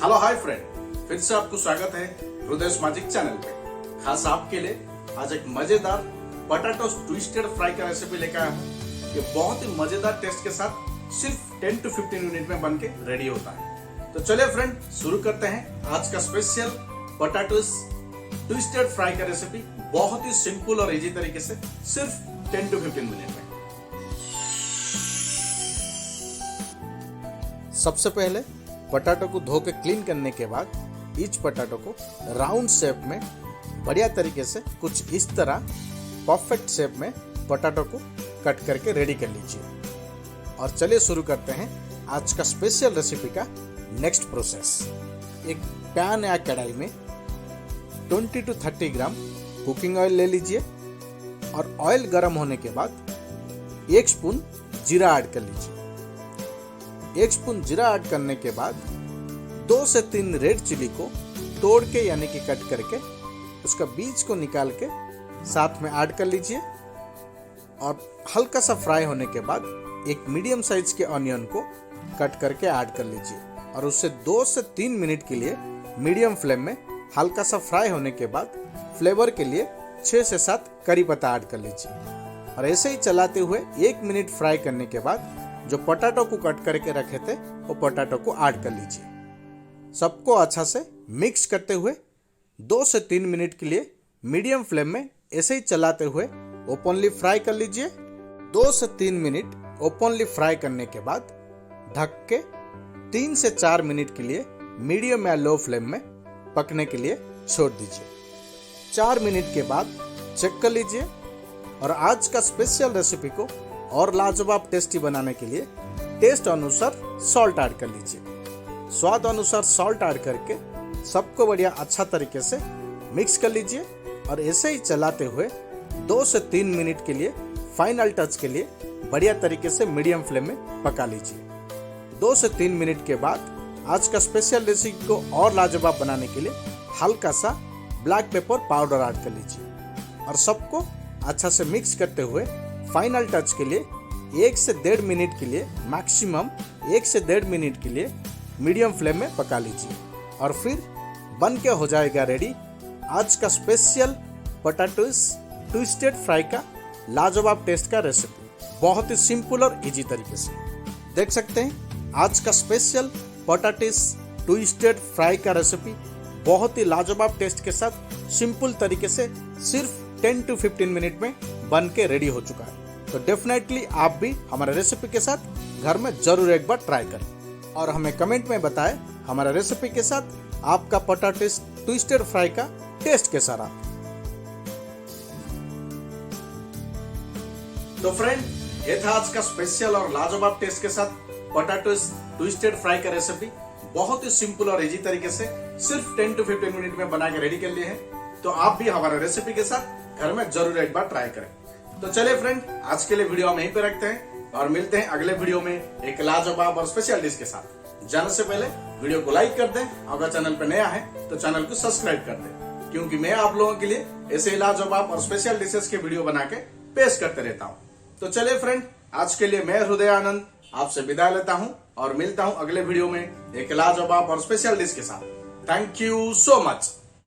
Hello hi friend, फिर से आपको स्वागत है हृदय मैजिक चैनल पे। खास आपके लिए आज एक मजेदार पोटैटो ट्विस्टेड फ्राई का रेसिपी लेकर आया हूँ। ये बहुत ही मजेदार टेस्ट के साथ सिर्फ 10 to 15 मिनट में बनके रेडी होता है। तो चलिए फ्रेंड, शुरू करते हैं आज का स्पेशल पोटैटो ट्विस्टेड फ्राई का रेसिपी। बहुत ही सिंपल और इजी तरीके से सिर्फ 10 to 15 मिनट में। सबसे पहले पोटैटो को धो के क्लीन करने के बाद ईच पोटैटो को राउंड शेप में बढ़िया तरीके से कुछ इस तरह परफेक्ट शेप में पोटैटो को कट करके रेडी कर लीजिए। और चलिए शुरू करते हैं आज का स्पेशल रेसिपी का नेक्स्ट प्रोसेस। एक पैन या कढ़ाई में 20 to 30 ग्राम कुकिंग ऑयल ले लीजिए और ऑयल गर्म होने के बाद 1 स्पून जीरा ऐड कर लीजिए। 1 स्पून जीरा ऐड करने के बाद 2 से 3 रेड चिली को तोड़ के यानी कि कट करके उसका बीज को निकाल के साथ में ऐड कर लीजिए। और हल्का सा फ्राई होने के बाद एक मीडियम साइज के ऑनियन को कट करके ऐड कर लीजिए और उससे 2 से 3 मिनट के लिए मीडियम फ्लेम में हल्का सा फ्राई होने के बाद फ्लेवर के लिए 6 से 7 करी पत्ता ऐड कर लीजिए। और ऐसे ही चलाते हुए 1 मिनट फ्राई करने के बाद जो पोटैटो को कट करके रखे थे वो पोटैटो को ऐड कर लीजिए। सबको अच्छा से मिक्स करते हुए 2 से 3 मिनट के लिए मीडियम फ्लेम में ऐसे ही चलाते हुए ओपनली फ्राई कर लीजिए। 2 से 3 मिनट ओपनली फ्राई करने के बाद ढक के 3 से 4 मिनट के लिए मीडियम या लो फ्लेम में पकने के लिए छोड़ दीजिए। 4 मिनट के बाद चेक कर लीजिए। और आज का स्पेशल रेसिपी को और लाजवाब टेस्टी बनाने के लिए टेस्ट अनुसार सॉल्ट ऐड कर लीजिए। स्वाद अनुसार सॉल्ट ऐड करके सबको बढ़िया अच्छा तरीके से मिक्स कर लीजिए और ऐसे ही चलाते हुए 2 से 3 मिनट के लिए फाइनल टच के लिए बढ़िया तरीके से मीडियम फ्लेम में पका लीजिए। 2 से 3 मिनट के बाद आज का स्पेशल रेसिपी को और लाजवाब बनाने के लिए हल्का सा ब्लैक पेपर पाउडर ऐड कर लीजिए और सबको अच्छा से मिक्स करते हुए फाइनल टच के लिए 1 से 1.5 मिनट के लिए मैक्सिमम 1 से 1.5 मिनट के लिए मीडियम फ्लेम में पका लीजिए। और फिर बन के हो जाएगा रेडी आज का स्पेशल पोटैटो ट्विस्टेड फ्राई का लाजवाब टेस्ट का रेसिपी। बहुत ही सिंपल और इजी तरीके से देख सकते हैं आज का स्पेशल पोटैटो ट्विस्टेड फ्राई का रेसिपी बहुत ही लाजवाब टेस्ट के साथ सिंपल तरीके से सिर्फ 10 to 15 मिनट में बन के रेडी हो चुका है। तो डेफिनेटली आप भी हमारे रेसिपी के साथ घर में जरूर एक बार ट्राई करें और हमें कमेंट में बताएं हमारा रेसिपी के साथ आपका पोटैटो ट्विस्टेड फ्राई का टेस्ट कैसा रहा। तो फ्रेंड, ये था आज का स्पेशल और लाजवाब टेस्ट के साथ पोटैटो ट्विस्टेड फ्राई का रेसिपी। बहुत ही सिंपल और इजी तरीके से सिर्फ 10 to 15 मिनट में बना के रेडी कर लिए हैं। तो आप भी हमारे रेसिपी के साथ घर में जरूर एक बार ट्राई करें। तो चलिए फ्रेंड, आज के लिए वीडियो हम यहीं पे रखते हैं और मिलते हैं अगले वीडियो में एक लाजवाब और स्पेशल डिश के साथ। जाने से पहले वीडियो को लाइक कर दें, अगर चैनल पे नया है तो चैनल को सब्सक्राइब कर दें, क्योंकि मैं आप लोगों के लिए ऐसे लाजवाब और स्पेशल डिशेस के वीडियो बना के पेश करते रहता हूँ। तो चलिए फ्रेंड, आज के लिए मैं हृदय आनंद आपसे विदाई लेता हूँ और मिलता हूँ अगले वीडियो में एक लाजवाब और स्पेशल डिश के साथ। Thank you so much.